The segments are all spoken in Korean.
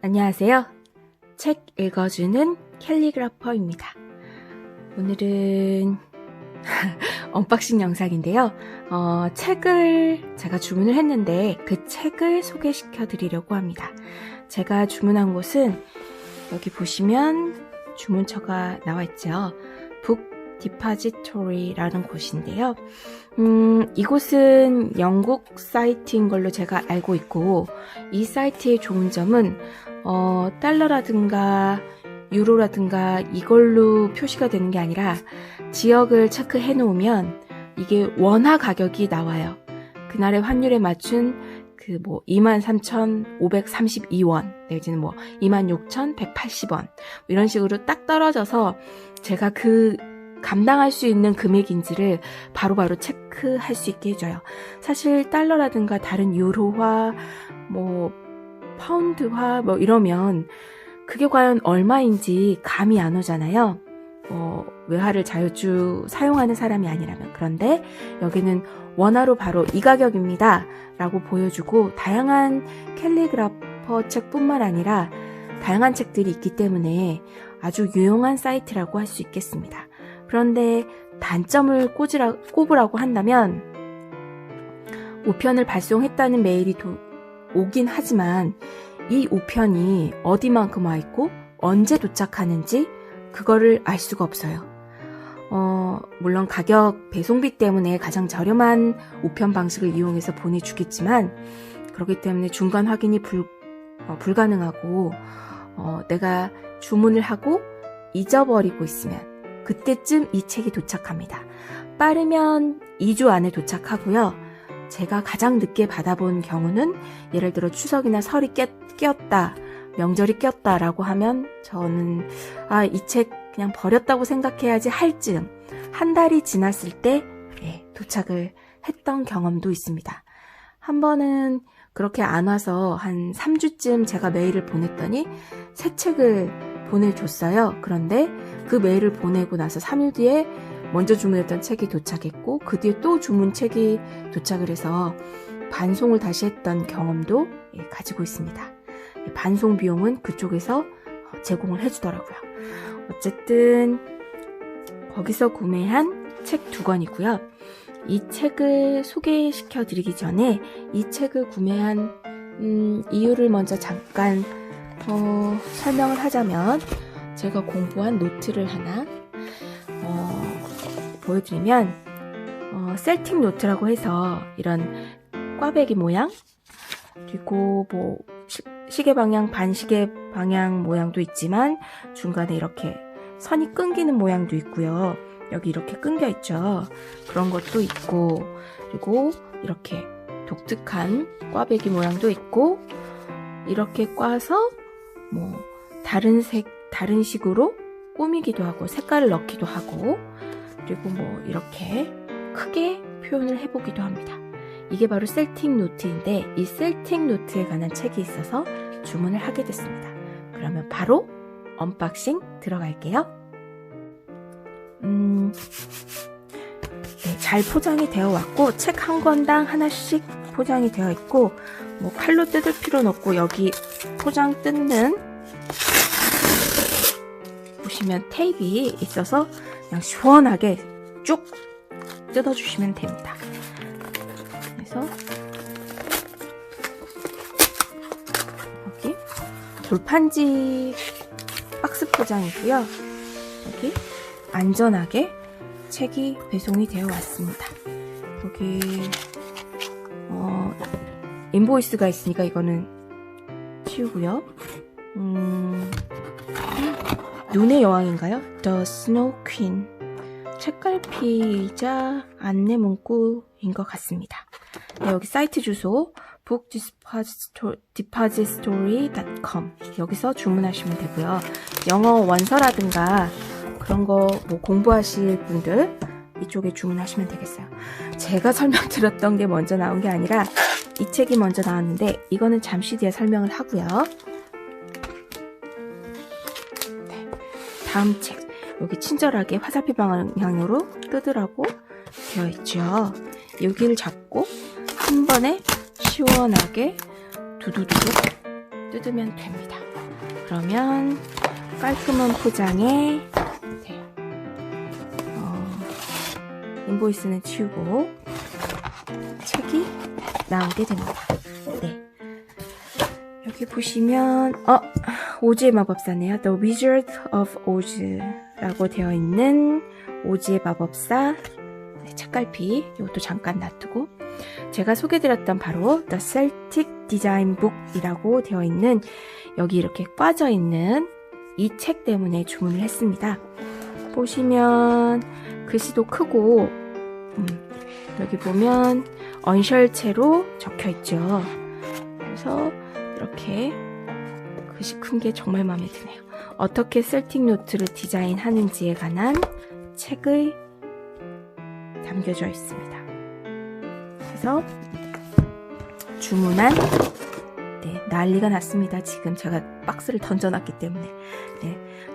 안녕하세요. 책 읽어주는 캘리그라퍼입니다. 오늘은 언박싱 영상인데요. 책을 제가 주문을 했는데 그 책을 소개시켜 드리려고 합니다. 제가 주문한 곳은 여기 보시면 주문처가 나와 있죠. 북 디파지토리라는 곳인데요. 이곳은 영국 사이트인 걸로 제가 알고 있고, 이 사이트의 좋은 점은 달러라든가 유로라든가 이걸로 표시가 되는 게 아니라 지역을 체크해 놓으면 이게 원화 가격이 나와요. 그날의 환율에 맞춘 23,532원 내지는 26,180원 이런 식으로 딱 떨어져서 제가 감당할 수 있는 금액인지를 바로바로 체크할 수 있게 해줘요. 사실 달러라든가 다른 유로화, 파운드화 이러면 그게 과연 얼마인지 감이 안 오잖아요. 외화를 자주 사용하는 사람이 아니라면. 그런데 여기는 원화로 바로 이 가격입니다 라고 보여주고, 다양한 캘리그라퍼 책뿐만 아니라 다양한 책들이 있기 때문에 아주 유용한 사이트라고 할 수 있겠습니다. 그런데 단점을 꼽으라고 한다면, 우편을 발송했다는 메일이 오긴 하지만 이 우편이 어디만큼 와 있고 언제 도착하는지 그거를 알 수가 없어요. 물론 가격 배송비 때문에 가장 저렴한 우편 방식을 이용해서 보내주겠지만, 그렇기 때문에 중간 확인이 불가능하고, 내가 주문을 하고 잊어버리고 있으면 그때쯤 이 책이 도착합니다. 빠르면 2주 안에 도착하고요. 제가 가장 늦게 받아본 경우는 예를 들어 추석이나 설이 꼈다, 명절이 꼈다라고 하면 저는 이 책 그냥 버렸다고 생각해야지 할 즈음 한 달이 지났을 때 도착을 했던 경험도 있습니다. 한 번은 그렇게 안 와서 한 3주쯤 제가 메일을 보냈더니 새 책을 보내줬어요. 그런데 그 메일을 보내고 나서 3일 뒤에 먼저 주문했던 책이 도착했고, 그 뒤에 또 주문책이 도착을 해서 반송을 다시 했던 경험도 가지고 있습니다. 반송 비용은 그쪽에서 제공을 해주더라고요. 어쨌든 거기서 구매한 책 2권이고요. 이 책을 소개시켜 드리기 전에 이 책을 구매한 이유를 먼저 잠깐 설명을 하자면, 제가 공부한 노트를 하나 보여드리면, 셀틱 노트라고 해서 이런 꽈배기 모양, 그리고 시계 방향, 반시계 방향 모양도 있지만 중간에 이렇게 선이 끊기는 모양도 있고요. 여기 이렇게 끊겨 있죠. 그런 것도 있고, 그리고 이렇게 독특한 꽈배기 모양도 있고, 이렇게 꽈서 다른 다른 식으로 꾸미기도 하고 색깔을 넣기도 하고, 그리고 이렇게 크게 표현을 해보기도 합니다. 이게 바로 셀틱 노트인데, 이 셀틱 노트에 관한 책이 있어서 주문을 하게 됐습니다. 그러면 바로 언박싱 들어갈게요. 잘 포장이 되어 왔고, 책 한 권당 하나씩 포장이 되어 있고, 칼로 뜯을 필요는 없고, 여기 포장 뜯는 보시면 테이프가 있어서 그냥 시원하게 쭉 뜯어주시면 됩니다. 그래서 여기 돌판지 박스 포장이고요. 여기 안전하게 책이 배송이 되어 왔습니다. 여기 인보이스가 있으니까 이거는 치우고요. 눈의 여왕인가요? The Snow Queen. 책갈피이자 안내 문구인 것 같습니다. 여기 사이트 주소 bookdepository.com, 여기서 주문하시면 되고요. 영어 원서라든가 그런 거 공부하실 분들 이쪽에 주문하시면 되겠어요. 제가 설명드렸던 게 먼저 나온 게 아니라 이 책이 먼저 나왔는데, 이거는 잠시 뒤에 설명을 하고요. 다음 책, 여기 친절하게 화살표 방향으로 뜯으라고 되어 있죠. 여기를 잡고 한 번에 시원하게 두두두두 뜯으면 됩니다. 그러면 깔끔한 포장에 인보이스는 치우고 책이 나오게 됩니다. 네. 여기 보시면 오즈의 마법사네요. The Wizard of Oz라고 되어 있는 오즈의 마법사 책갈피, 이것도 잠깐 놔두고, 제가 소개드렸던 바로 The Celtic Design Book이라고 되어 있는, 여기 이렇게 꽈져 있는 이 책 때문에 주문을 했습니다. 보시면 글씨도 크고, 여기 보면 언셜체로 적혀 있죠. 그래서 이렇게 글씨 큰 게 정말 마음에 드네요. 어떻게 셀틱 노트를 디자인하는지에 관한 책의 담겨져 있습니다. 그래서 주문한 난리가 났습니다. 지금 제가 박스를 던져놨기 때문에.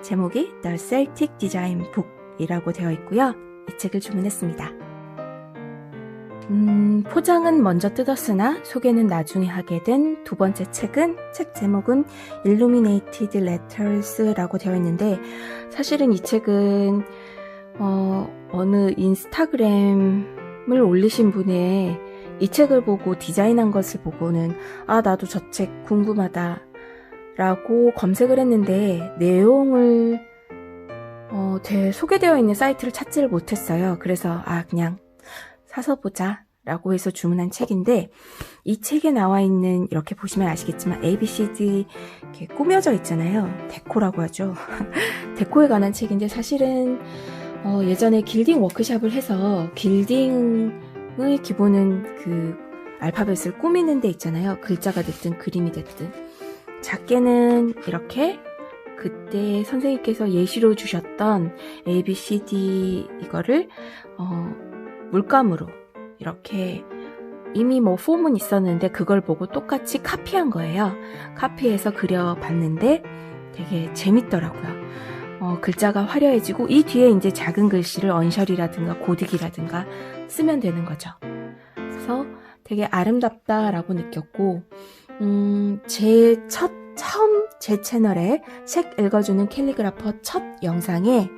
제목이 The Celtic Design Book이라고 되어 있고요. 이 책을 주문했습니다. 포장은 먼저 뜯었으나 소개는 나중에 하게 된 두 번째 책은, 책 제목은 Illuminated Letters라고 되어 있는데, 사실은 이 책은 어느 인스타그램을 올리신 분의 이 책을 보고 디자인한 것을 보고는 나도 저 책 궁금하다 라고 검색을 했는데 내용을 소개되어 있는 사이트를 찾지를 못했어요. 그래서 그냥 사서 보자 라고 해서 주문한 책인데, 이 책에 나와 있는, 이렇게 보시면 아시겠지만 ABCD 이렇게 꾸며져 있잖아요. 데코라고 하죠. 데코에 관한 책인데, 사실은 예전에 길딩 워크샵을 해서 길딩의 기본은 그 알파벳을 꾸미는 데 있잖아요. 글자가 됐든 그림이 됐든. 작게는 이렇게 그때 선생님께서 예시로 주셨던 ABCD 이거를 물감으로 이렇게 이미 폼은 있었는데 그걸 보고 똑같이 카피한 거예요. 카피해서 그려봤는데 되게 재밌더라고요. 글자가 화려해지고 이 뒤에 이제 작은 글씨를 언셜이라든가 고딕이라든가 쓰면 되는 거죠. 그래서 되게 아름답다라고 느꼈고, 처음 제 채널에 책 읽어주는 캘리그라퍼 첫 영상에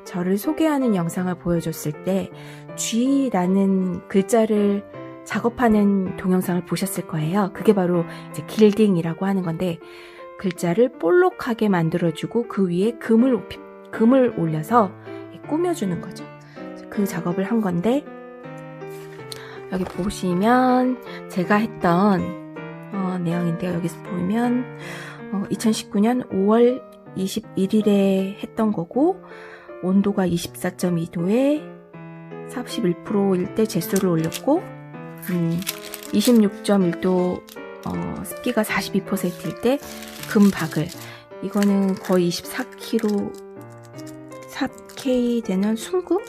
저를 소개하는 영상을 보여줬을 때 G라는 글자를 작업하는 동영상을 보셨을 거예요. 그게 바로 이제 길딩이라고 하는 건데, 글자를 볼록하게 만들어주고 그 위에 금을 올려서 꾸며주는 거죠. 그 작업을 한 건데, 여기 보시면 제가 했던 내용인데요. 여기서 보면 2019년 5월 21일에 했던 거고, 온도가 24.2도에 41%일 때 제소를 올렸고, 26.1도 습기가 42%일 때 금박을, 이거는 거의 24K 되는 순금?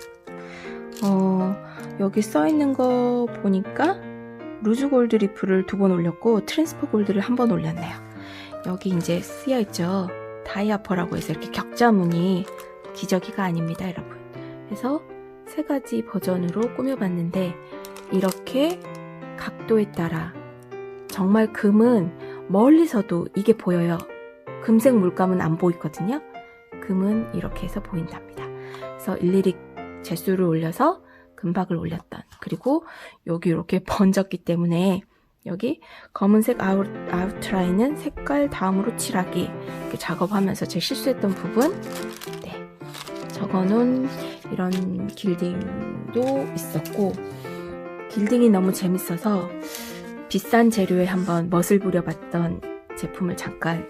여기 써있는 거 보니까 루즈 골드 리프를 2번 올렸고 트랜스퍼 골드를 1번 올렸네요. 여기 이제 쓰여있죠. 다이아퍼라고 해서 이렇게 격자무늬, 기저귀가 아닙니다, 여러분. 그래서 3가지 버전으로 꾸며봤는데, 이렇게 각도에 따라 정말 금은 멀리서도 이게 보여요. 금색 물감은 안 보이거든요. 금은 이렇게 해서 보인답니다. 그래서 일일이 제수를 올려서 금박을 올렸던, 그리고 여기 이렇게 번졌기 때문에 여기 검은색 아웃라인은 색깔 다음으로 칠하기, 이렇게 작업하면서 제 실수했던 부분 적어놓은 이런 길딩도 있었고, 길딩이 너무 재밌어서 비싼 재료에 한번 멋을 부려봤던 제품을 잠깐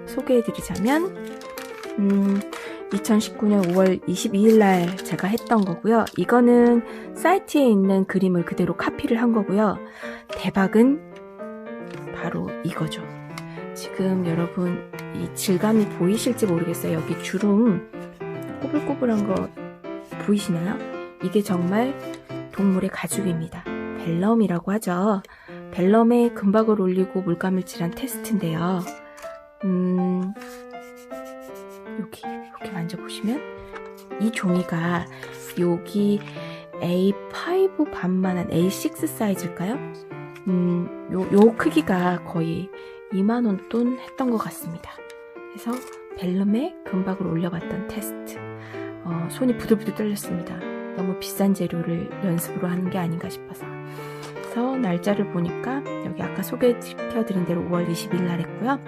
소개해드리자면, 2019년 5월 22일 날 제가 했던 거고요. 이거는 사이트에 있는 그림을 그대로 카피를 한 거고요. 대박은 바로 이거죠. 지금 여러분 이 질감이 보이실지 모르겠어요. 여기 주름 꼬불꼬불한 거 보이시나요? 이게 정말 동물의 가죽입니다. 벨럼이라고 하죠. 벨럼에 금박을 올리고 물감을 칠한 테스트인데요. 여기 이렇게 만져보시면 이 종이가 여기 A5 반만한 A6 사이즈일까요? 요 크기가 거의 2만원 돈 했던 것 같습니다. 그래서 벨룸에 금박을 올려봤던 테스트. 손이 부들부들 떨렸습니다. 너무 비싼 재료를 연습으로 하는 게 아닌가 싶어서. 그래서 날짜를 보니까 여기 아까 소개시켜드린 대로 5월 20일 날 했고요.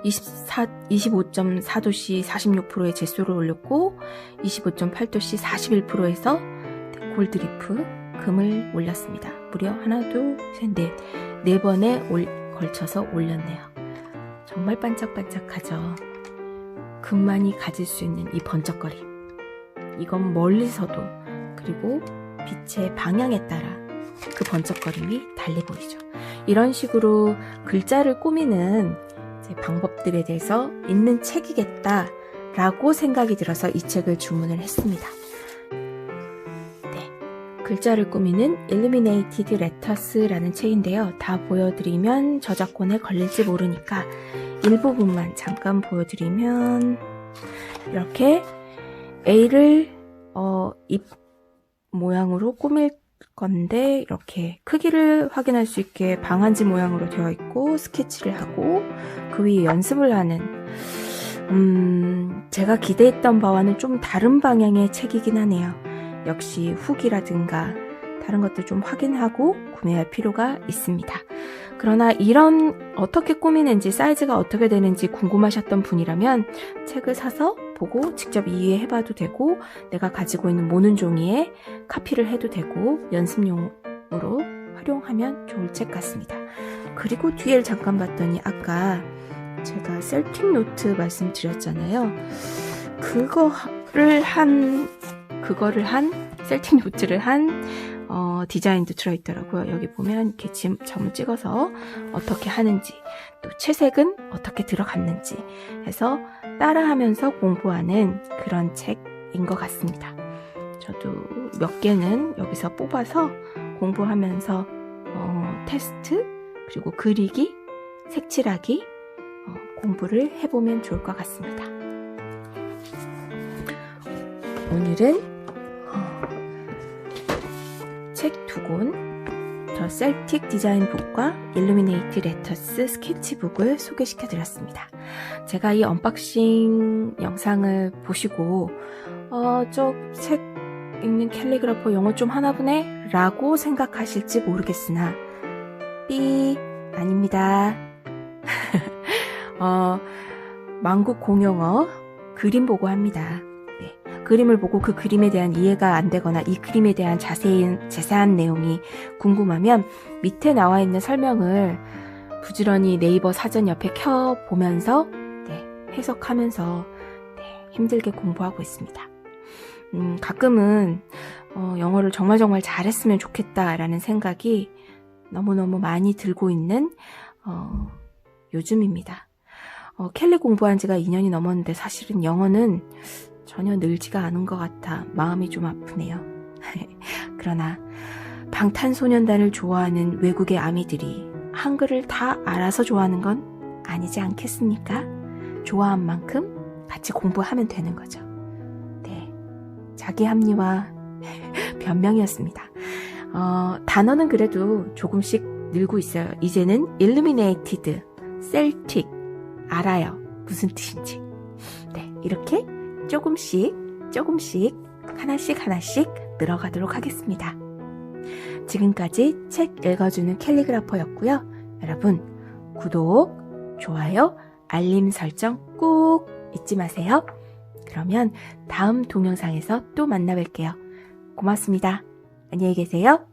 25.4도씨 46%의 제소를 올렸고 25.8도씨 41%에서 골드리프 금을 올렸습니다. 무려 하나, 둘, 셋, 네 번에 걸쳐서 올렸네요. 정말 반짝반짝하죠. 금만이 가질 수 있는 이 번쩍거림. 이건 멀리서도, 그리고 빛의 방향에 따라 그 번쩍거림이 달리 보이죠. 이런 식으로 글자를 꾸미는 방법들에 대해서 있는 책이겠다 라고 생각이 들어서 이 책을 주문을 했습니다. 네, 글자를 꾸미는 Illuminated Letters라는 책인데요. 다 보여드리면 저작권에 걸릴지 모르니까 일부분만 잠깐 보여드리면, 이렇게 A를 입 모양으로 꾸밀 건데 이렇게 크기를 확인할 수 있게 방한지 모양으로 되어 있고, 스케치를 하고 그 위에 연습을 하는, 제가 기대했던 바와는 좀 다른 방향의 책이긴 하네요. 역시 후기라든가 다른 것들 좀 확인하고 구매할 필요가 있습니다. 그러나 이런 어떻게 꾸미는지, 사이즈가 어떻게 되는지 궁금하셨던 분이라면 책을 사서 보고 직접 이해해봐도 되고, 내가 가지고 있는 모는 종이에 카피를 해도 되고 연습용으로 활용하면 좋을 책 같습니다. 그리고 뒤를 잠깐 봤더니 아까 제가 셀틱 노트 말씀드렸잖아요. 그거를 한 셀틱 노트를 한 디자인도 들어있더라고요. 여기 보면 이렇게 점을 찍어서 어떻게 하는지, 또 채색은 어떻게 들어갔는지 해서 따라하면서 공부하는 그런 책인 것 같습니다. 저도 몇 개는 여기서 뽑아서 공부하면서 테스트, 그리고 그리기, 색칠하기 공부를 해보면 좋을 것 같습니다. 오늘은 책 두 권, 더 셀틱 디자인 북과 일루미네이트 레터스 스케치북을 소개시켜드렸습니다. 제가 이 언박싱 영상을 보시고 저 책 읽는 캘리그라퍼 영어 좀 하나 보네? 라고 생각하실지 모르겠으나 삐 아닙니다. 만국 공용어 그림 보고 합니다. 그림을 보고 그 그림에 대한 이해가 안 되거나 이 그림에 대한 자세한 내용이 궁금하면 밑에 나와 있는 설명을 부지런히 네이버 사전 옆에 켜보면서 해석하면서 힘들게 공부하고 있습니다. 가끔은 영어를 정말 잘했으면 좋겠다라는 생각이 너무너무 많이 들고 있는 요즘입니다. 캘리 공부한 지가 2년이 넘었는데 사실은 영어는 전혀 늘지가 않은 것 같아 마음이 좀 아프네요. 그러나 방탄소년단을 좋아하는 외국의 아미들이 한글을 다 알아서 좋아하는 건 아니지 않겠습니까? 좋아한 만큼 같이 공부하면 되는 거죠. 네, 자기 합리화 변명이었습니다. 단어는 그래도 조금씩 늘고 있어요. 이제는 illuminated, celtic 알아요. 무슨 뜻인지. 네, 이렇게 조금씩 하나씩 늘어가도록 하겠습니다. 지금까지 책 읽어주는 캘리그라퍼였고요. 여러분 구독, 좋아요, 알림 설정 꼭 잊지 마세요. 그러면 다음 동영상에서 또 만나 뵐게요. 고맙습니다. 안녕히 계세요.